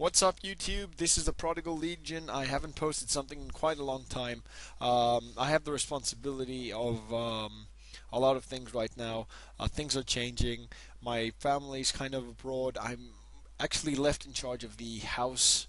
What's up, YouTube? This is the Prodigal Legion. I haven't posted something in quite a long time. I have the responsibility of a lot of things right now. Things are changing. My family's kind of abroad. I'm actually left in charge of the house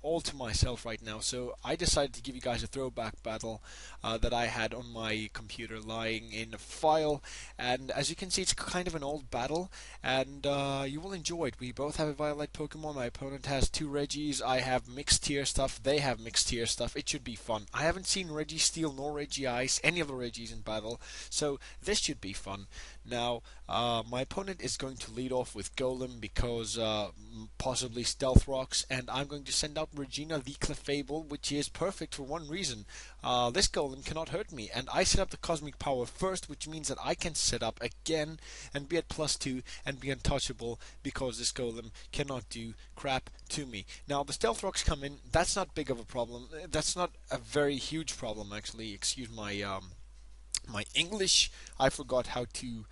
all to myself right now. So I decided to give you guys a throwback battle that I had on my computer lying in a file. And as you can see, it's kind of an old battle, and you will enjoy it. We both have a Violet Pokemon. My opponent has two Reggies. I have mixed tier stuff. They have mixed tier stuff. It should be fun. I haven't seen Reggie Steel nor Reggie Ice, any of the Reggies in battle, so this should be fun. Now, my opponent is going to lead off with Golem because possibly Stealth Rocks, and I'm going to send out Regina the Clefable, which is perfect for one reason. This Golem cannot hurt me, and I set up the Cosmic Power first, which means that I can set up again and be at +2 and be untouchable because this Golem cannot do crap to me. Now, the Stealth Rocks come in. That's not big of a problem. That's not a very huge problem, actually. Excuse my English. I forgot how to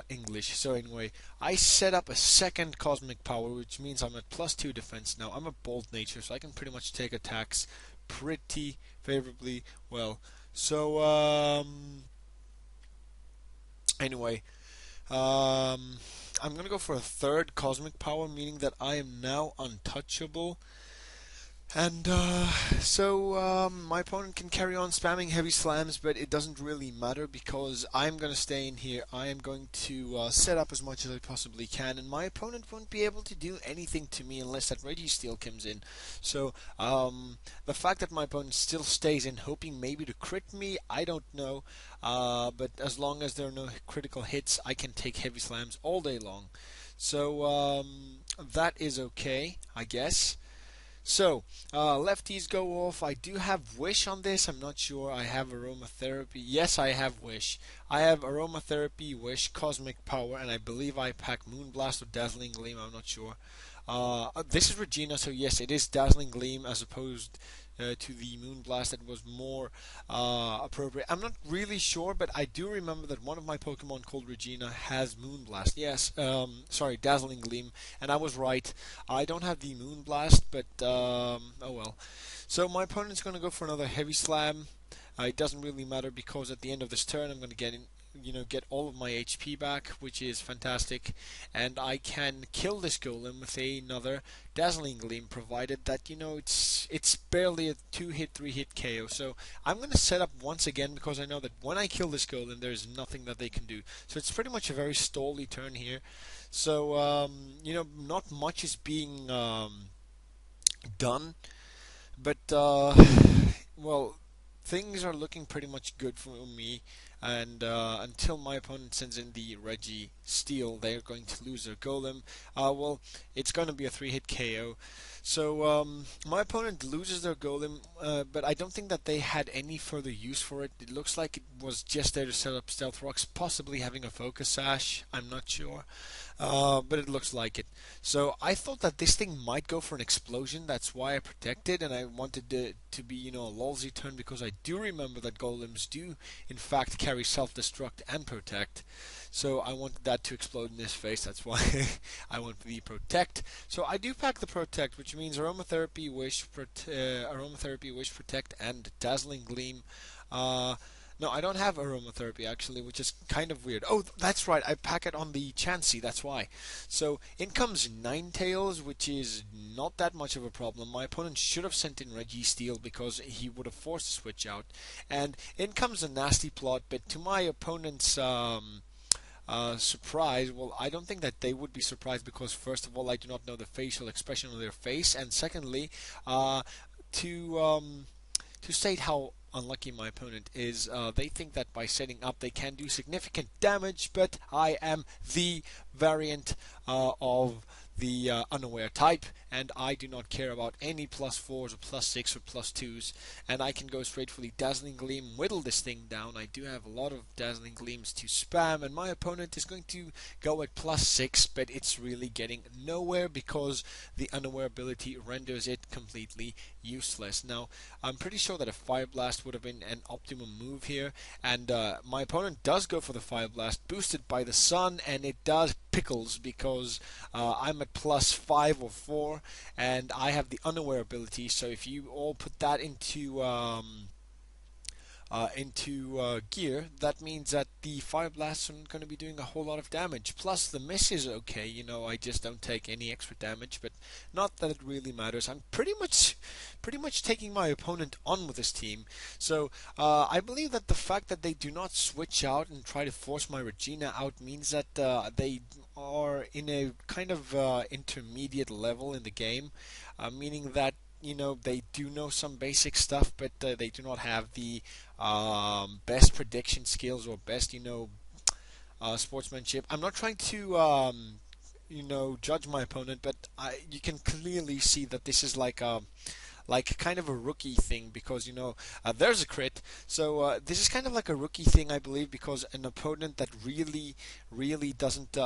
English. So anyway, I set up a second Cosmic Power, which means I'm at +2 defense now. I'm a bold nature, so I can pretty much take attacks pretty favorably well. So anyway, I'm gonna go for a third Cosmic Power, meaning that I am now untouchable. And my opponent can carry on spamming heavy slams, but it doesn't really matter because I'm going to stay in here. I am going to set up as much as I possibly can, and my opponent won't be able to do anything to me unless that Registeel comes in. So the fact that my opponent still stays in, hoping maybe to crit me, I don't know. But as long as there are no critical hits, I can take heavy slams all day long. So that is okay, I guess. So, lefties go off. I do have Wish on this. I'm not sure. I have Aromatherapy. Yes, I have Wish. I have Aromatherapy, Wish, Cosmic Power, and I believe I pack Moonblast or Dazzling Gleam. I'm not sure. This is Regina, so yes, it is Dazzling Gleam as opposed to the Moonblast that was more appropriate. I'm not really sure, but I do remember that one of my Pokemon called Regina has Moonblast. Yes, sorry, Dazzling Gleam, and I was right. I don't have the Moonblast, but oh well. So my opponent's going to go for another Heavy Slam. It doesn't really matter because at the end of this turn, I'm going to get all of my HP back, which is fantastic, and I can kill this Golem with another Dazzling Gleam, provided that it's barely a 2-hit, 3-hit KO. So I'm going to set up once again because I know that when I kill this Golem, there's nothing that they can do. So it's pretty much a very stally turn here. So not much is being done, but well, things are looking pretty much good for me, and until my opponent sends in the Reggie Steel, they're going to lose their Golem. Well, it's going to be a 3-hit KO. So my opponent loses their Golem, but I don't think that they had any further use for it. It looks like it was just there to set up Stealth Rocks, possibly having a Focus Sash. I'm not sure. But it looks like it. So I thought that this thing might go for an explosion. That's why I protected, and I wanted to be, a lolsy turn because I do remember that golems do, in fact, carry self-destruct and protect. So I wanted that to explode in his face. That's why I went for the protect. So I do pack the protect, which means Aromatherapy, Wish, Protect, and Dazzling Gleam. No, I don't have Aromatherapy actually, which is kind of weird. Oh, that's right, I pack it on the Chansey, that's why. So in comes Ninetales, which is not that much of a problem. My opponent should have sent in Registeel because he would have forced a switch out. And in comes a Nasty Plot, but to my opponent's surprise, well, I don't think that they would be surprised because first of all, I do not know the facial expression on their face, and secondly, to state how unlucky my opponent is, they think that by setting up they can do significant damage, but I am the variant of the unaware type, and I do not care about any +4s or +6 or +2s, and I can go straight for the Dazzling Gleam, whittle this thing down. I do have a lot of Dazzling Gleams to spam, and my opponent is going to go at +6, but it's really getting nowhere because the unaware ability renders it completely useless. Now, I'm pretty sure that a Fire Blast would have been an optimum move here, and my opponent does go for the Fire Blast, boosted by the sun, and it does pickles because I'm at +5 or 4, and I have the unaware ability. So if you all put that into gear, that means that the fire blasts aren't going to be doing a whole lot of damage. Plus, the miss is okay. I just don't take any extra damage, but not that it really matters. I'm pretty much taking my opponent on with this team. So I believe that the fact that they do not switch out and try to force my Regina out means that they are in a kind of intermediate level in the game, meaning that they do know some basic stuff, but they do not have the best prediction skills or best sportsmanship. I'm not trying to judge my opponent, but you can clearly see that this is like kind of a rookie thing, because there's a crit. So this is kind of like a rookie thing, I believe, because an opponent that really doesn't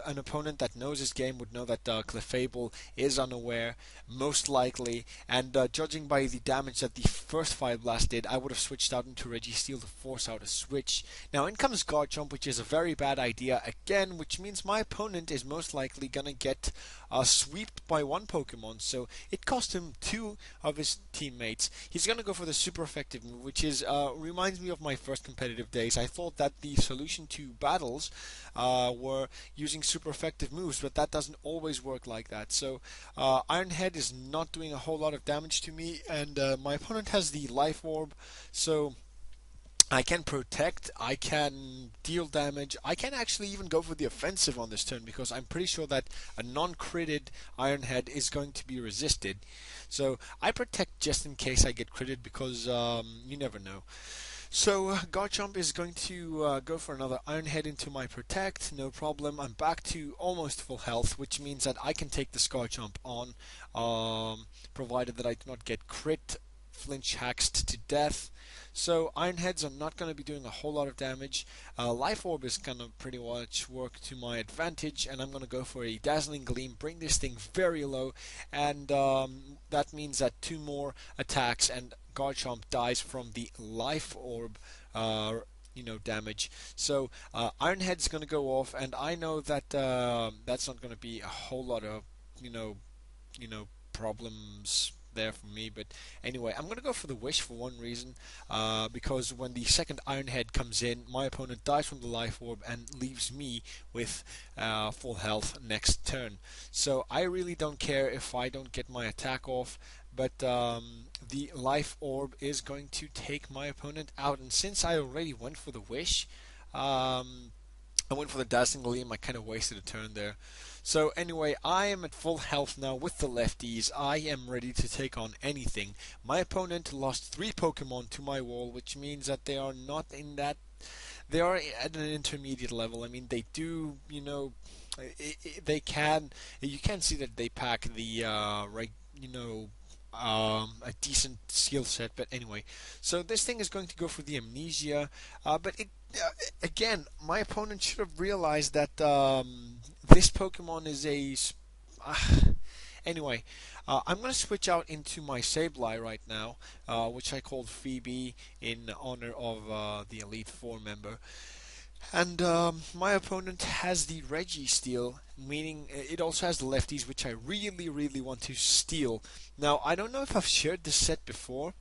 an opponent that knows his game would know that Clefable is unaware, most likely, and judging by the damage that the first Fire Blast did, I would have switched out into Registeel to force out a switch. Now in comes Garchomp, which is a very bad idea again, which means my opponent is most likely gonna get swept by one Pokemon, so it cost him two of his teammates. He's gonna go for the super effective move, which is reminds me of my first competitive days. I thought that the solution to battles were using super effective moves, but that doesn't always work like that. So Iron Head is not doing a whole lot of damage to me, and my opponent has the Life Orb, so I can protect, I can deal damage, I can actually even go for the offensive on this turn, because I'm pretty sure that a non-critted Iron Head is going to be resisted. So I protect just in case I get critted, because you never know. So Garchomp is going to go for another Iron Head into my Protect, no problem. I'm back to almost full health, which means that I can take the Garchomp on, provided that I do not get crit, flinch haxed to death. So Iron Heads are not going to be doing a whole lot of damage. Life Orb is going to pretty much work to my advantage, and I'm going to go for a Dazzling Gleam, bring this thing very low, and that means that two more attacks and Garchomp dies from the Life Orb damage. So Iron Head's going to go off, and I know that that's not going to be a whole lot of problems there for me. But anyway, I'm going to go for the Wish for one reason, because when the second Iron Head comes in, my opponent dies from the Life Orb and leaves me with full health next turn. So I really don't care if I don't get my attack off, but the Life Orb is going to take my opponent out, and since I already went for the Wish, I went for the Dazzling Gleam. I kind of wasted a turn there. So anyway, I am at full health now with the lefties. I am ready to take on anything. My opponent lost 3 Pokemon to my wall, which means that they are not in that... They are at an intermediate level. I mean, they do, they can... You can see that they pack the, a decent skill set, but anyway, so this thing is going to go for the Amnesia, but again, my opponent should have realized that this Pokemon is anyway, I'm going to switch out into my Sableye right now, which I called Phoebe in honor of the Elite Four member. And my opponent has the Registeel, meaning it also has the lefties, which I really want to steal. Now, I don't know if I've shared this set before,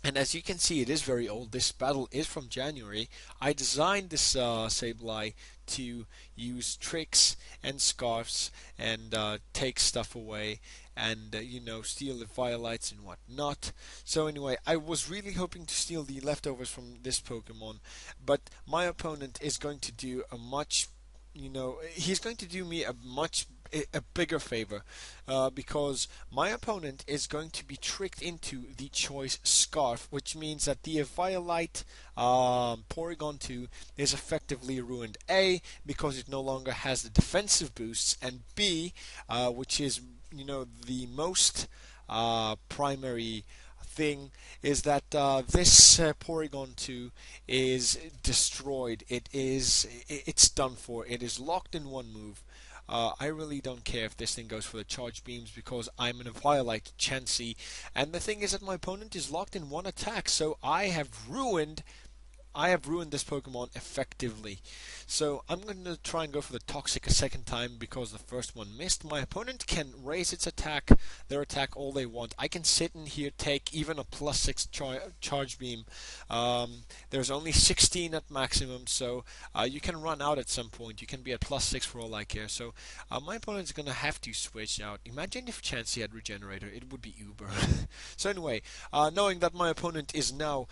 and as you can see, it is very old. This battle is from January. I designed this Sableye to use tricks and scarfs and take stuff away and steal the Violites and whatnot. So anyway, I was really hoping to steal the leftovers from this Pokemon, but my opponent is going to do a much he's going to do me a bigger favor, because my opponent is going to be tricked into the choice Scarf, which means that the Violite Porygon 2 is effectively ruined. A, because it no longer has the defensive boosts, and B, which is the most primary thing, is that this Porygon 2 is destroyed. It's done for. It is locked in one move. I really don't care if this thing goes for the charge beams, because I'm in a Violite Chansey, and the thing is that my opponent is locked in one attack, so I have ruined I have ruined this Pokemon effectively. So I'm going to try and go for the Toxic a second time because the first one missed. My opponent can raise its attack, their attack, all they want. I can sit in here, take even a +6 charge beam. There's only 16 at maximum, so you can run out at some point. You can be at +6 for all I care. So my opponent's going to have to switch out. Imagine if Chansey had Regenerator. It would be uber. So anyway, knowing that my opponent is now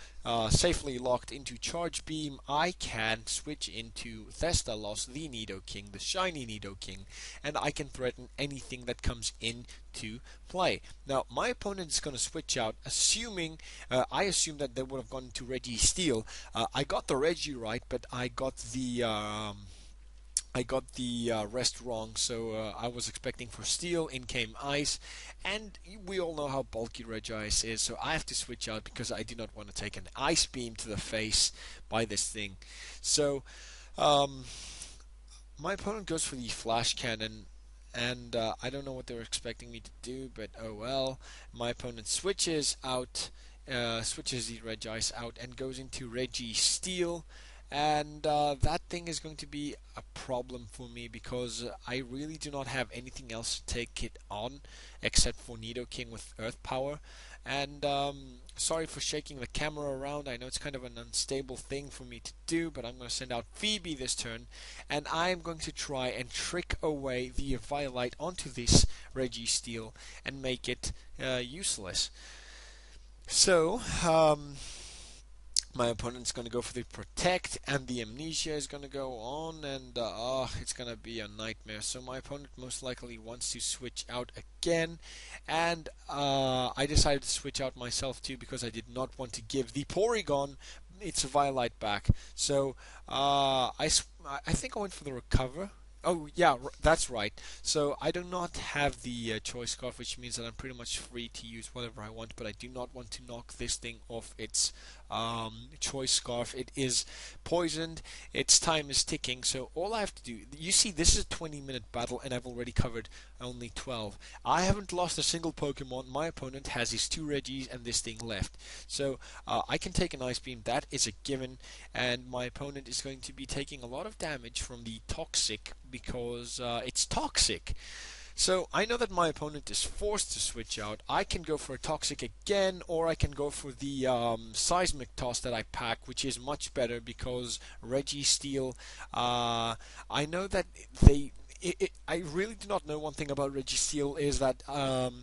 safely locked into Charge Beam, I can switch into Thestalos, the Nidoking, the shiny Nidoking, and I can threaten anything that comes into play. Now, my opponent is going to switch out, assuming, I assume that they would have gone to Registeel. I got the Regi right, but I got the rest wrong, so I was expecting for Steel, in came Ice, and we all know how bulky Regice is, so I have to switch out because I do not want to take an Ice Beam to the face by this thing. So, my opponent goes for the Flash Cannon, and I don't know what they were expecting me to do, but oh well. My opponent switches the Regice out, and goes into Registeel. And that thing is going to be a problem for me because I really do not have anything else to take it on except for Nidoking with Earth Power. And sorry for shaking the camera around. I know it's kind of an unstable thing for me to do, but I'm going to send out Phoebe this turn, and I'm going to try and trick away the Violite onto this Registeel and make it useless. So, my opponent's going to go for the Protect, and the Amnesia is going to go on, and it's going to be a nightmare. So my opponent most likely wants to switch out again, and I decided to switch out myself too because I did not want to give the Porygon its Violite back. So I think I went for the Recover. Oh yeah, that's right. So I do not have the Choice Scarf, which means that I'm pretty much free to use whatever I want, but I do not want to knock this thing off its Choice Scarf. It is poisoned, its time is ticking, so all I have to do, you see this is a 20-minute battle and I've already covered only 12. I haven't lost a single Pokemon. My opponent has his 2 Regis and this thing left. So I can take an Ice Beam, that is a given, and my opponent is going to be taking a lot of damage from the Toxic because it's toxic. So I know that my opponent is forced to switch out. I can go for a Toxic again, or I can go for the Seismic Toss that I pack, which is much better because Registeel, I know that I really do not know one thing about Registeel is that,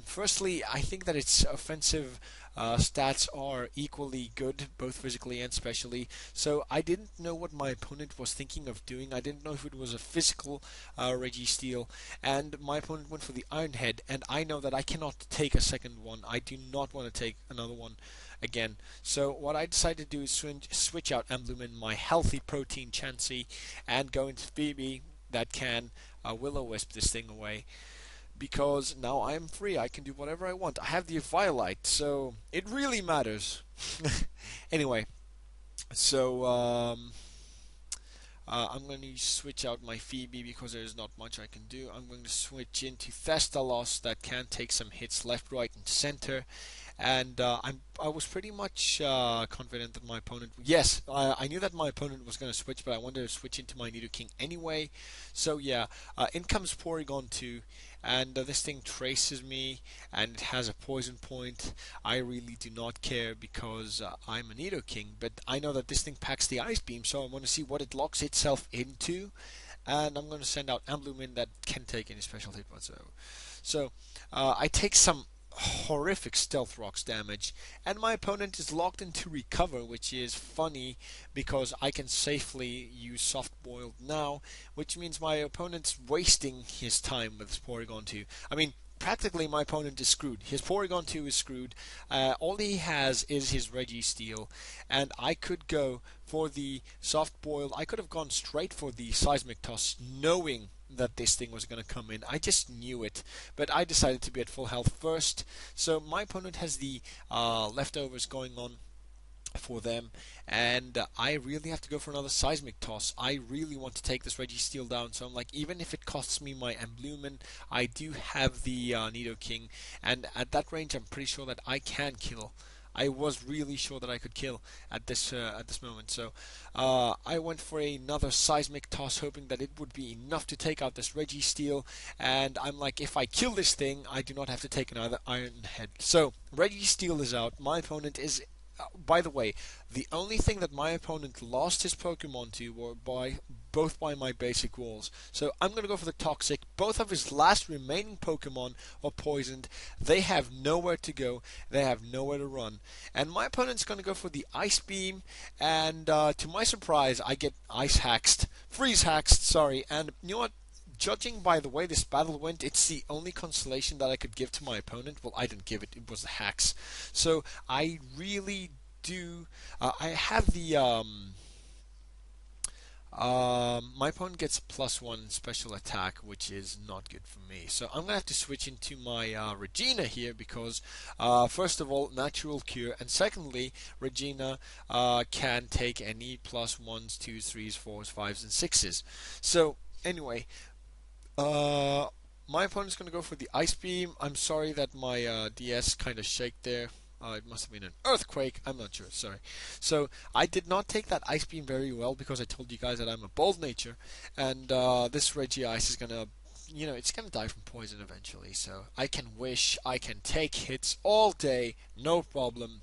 firstly, I think that its offensive stats are equally good, both physically and specially. So I didn't know what my opponent was thinking of doing. I didn't know if it was a physical Registeel, and my opponent went for the Iron Head, and I know that I cannot take a second one. I do not want to take another one again. So what I decided to do is switch out Amblumin, my healthy protein Chansey, and go into Phoebe that can Will-O-Wisp this thing away. Because now I am free, I can do whatever I want. I have the Violite, so it really matters. Anyway, so I'm going to switch out my Phoebe because there's not much I can do. I'm going to switch into Thestalos that can take some hits left, right, and center. And I was pretty much confident that my opponent... Yes, I knew that my opponent was going to switch, but I wanted to switch into my Nidoking anyway. So yeah, in comes Porygon 2, and this thing traces me, and it has a poison point. I really do not care because I'm a Nidoking, but I know that this thing packs the Ice Beam, so I want to see what it locks itself into. And I'm going to send out Amblumin that can take any special hit whatsoever. So I take some horrific Stealth Rocks damage, and my opponent is locked into Recover, which is funny because I can safely use Soft Boiled now, which means my opponent's wasting his time with his Porygon 2. I mean, practically my opponent is screwed. His Porygon 2 is screwed. All he has is his Registeel, and I could go for the Soft Boiled. I could have gone straight for the Seismic Toss, knowing that this thing was going to come in. I just knew it, but I decided to be at full health first. So my opponent has the leftovers going on for them, and I really have to go for another Seismic Toss. I really want to take this Registeel down, so I'm like, even if it costs me my Amblumin, I do have the Nidoking, and at that range I'm pretty sure that I can kill I was really sure that I could kill at this moment. So I went for another seismic toss, hoping that it would be enough to take out this Registeel. And I'm like, if I kill this thing, I do not have to take another Iron Head. So Registeel is out. My opponent is. By the way, the only thing that my opponent lost his Pokemon to were both by my basic walls. So I'm going to go for the Toxic. Both of his last remaining Pokemon are poisoned. They have nowhere to go. They have nowhere to run. And my opponent's going to go for the Ice Beam. And to my surprise, I get Ice Haxed. Freeze Haxed, sorry. And you know what? Judging by the way this battle went, it's the only consolation that I could give to my opponent. Well, I didn't give it; it was the hacks. So I really do. I have the my opponent gets +1 special attack, which is not good for me. So I'm gonna have to switch into my Regina here because, first of all, natural cure, and secondly, Regina can take any +1s, 2s, 3s, 4s, 5s, and 6s. So anyway. My opponent's going to go for the Ice Beam. I'm sorry that my DS kind of shaked there. It must have been an earthquake. I'm not sure. Sorry. So I did not take that Ice Beam very well because I told you guys that I'm a bold nature, and this Regice is going to, it's going to die from poison eventually. So I can wish, I can take hits all day, no problem,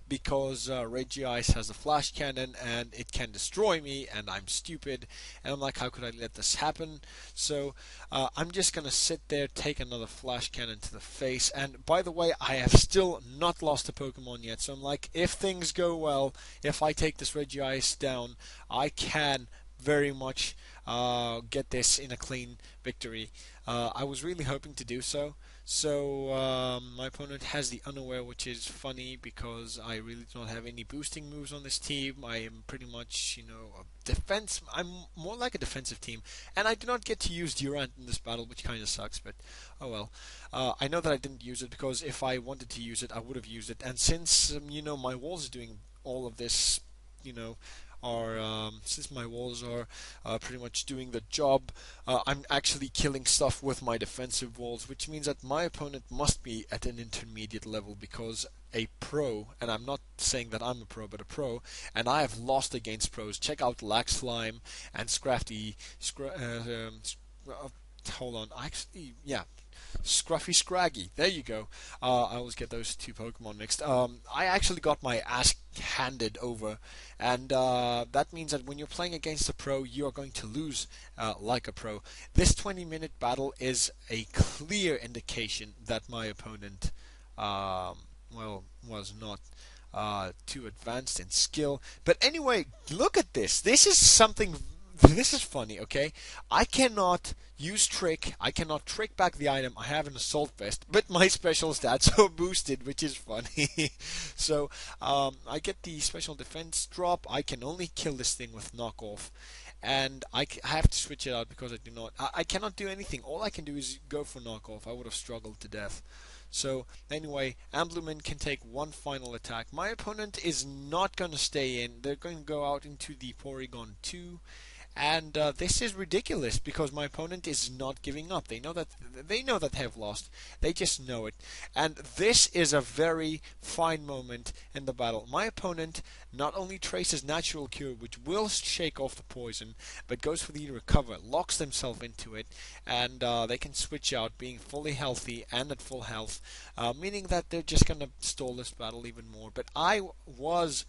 because Regice has a flash cannon and it can destroy me, and I'm stupid, and I'm like, how could I let this happen? So I'm just gonna sit there, take another flash cannon to the face, and by the way, I have still not lost a Pokemon yet, so I'm like, if things go well, if I take this Regice down, I can very much get this in a clean victory. I was really hoping to do so. So my opponent has the Unaware, which is funny because I really do not have any boosting moves on this team. I am pretty much, a defense. I'm more like a defensive team, and I do not get to use Durant in this battle, which kind of sucks. But oh well. I know that I didn't use it because if I wanted to use it, I would have used it. And since my walls are doing all of this, are since my walls are pretty much doing the job, I'm actually killing stuff with my defensive walls, which means that my opponent must be at an intermediate level because a pro, and I'm not saying that I'm a pro, but a pro, and I have lost against pros. Check out Lax Slime and Scrafty. Hold on, actually, yeah. Scruffy Scraggy. There you go. I always get those two Pokemon mixed. I actually got my ass handed over, and that means that when you're playing against a pro, you are going to lose like a pro. This 20-minute battle is a clear indication that my opponent, was not too advanced in skill. But anyway, look at this. This is something. This is funny, okay? I cannot use Trick. I cannot trick back the item. I have an Assault Vest, but my special stats are boosted, which is funny. So, I get the special defense drop. I can only kill this thing with knockoff. And I have to switch it out because I cannot do anything. All I can do is go for knockoff. I would have struggled to death. So anyway, Amblumin can take one final attack. My opponent is not going to stay in. They're going to go out into the Porygon 2. And this is ridiculous because my opponent is not giving up. They know that they have lost. They just know it. And this is a very fine moment in the battle. My opponent not only traces Natural Cure, which will shake off the poison, but goes for the Recover, locks themselves into it, and they can switch out, being fully healthy and at full health, meaning that they're just going to stall this battle even more. But I was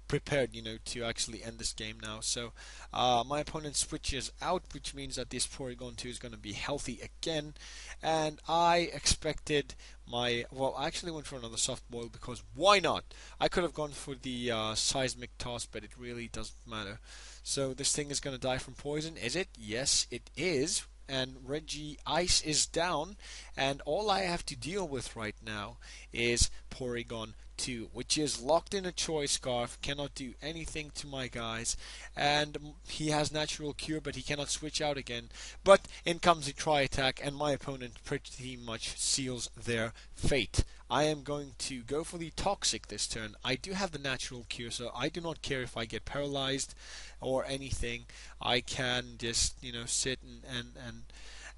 prepared, to actually end this game now. So my opponent switches out, which means that this Porygon 2 is going to be healthy again. And I expected I actually went for another Soft Boil because why not? I could have gone for the Seismic Toss, but it really doesn't matter. So this thing is going to die from poison, is it? Yes, it is. And Regice is down, and all I have to deal with right now is Porygon 2, which is locked in a Choice Scarf, cannot do anything to my guys, and he has Natural Cure, but he cannot switch out again. But in comes the Tri-Attack, and my opponent pretty much seals their fate. I am going to go for the Toxic this turn. I do have the Natural Cure, so I do not care if I get paralyzed or anything. I can just, sit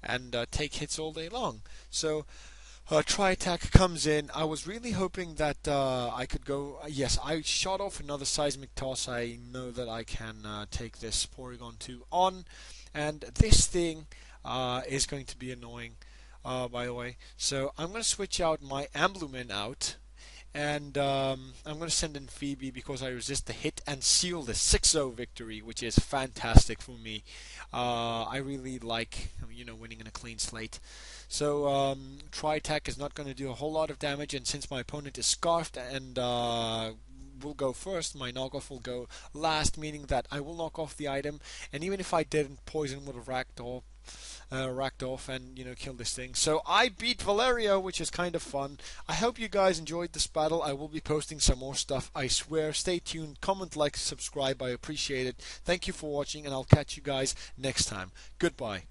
and take hits all day long. So Tri-attack comes in. I was really hoping that I could go. Yes, I shot off another seismic toss. I know that I can take this Porygon 2 on, and this thing is going to be annoying, by the way. So I'm going to switch out my Amblumin out, and I'm going to send in Phoebe because I resist the hit and seal the 6-0 victory, which is fantastic for me. I really like, winning in a clean slate. So Tri-Attack is not going to do a whole lot of damage, and since my opponent is scarfed and will go first, my knockoff will go last, meaning that I will knock off the item, and even if I didn't, Poison would have racked off and kill this thing. So I beat Valerio, which is kind of fun. I hope you guys enjoyed this battle. I will be posting some more stuff, I swear. Stay tuned, comment, like, subscribe. I appreciate it. Thank you for watching, and I'll catch you guys next time. Goodbye.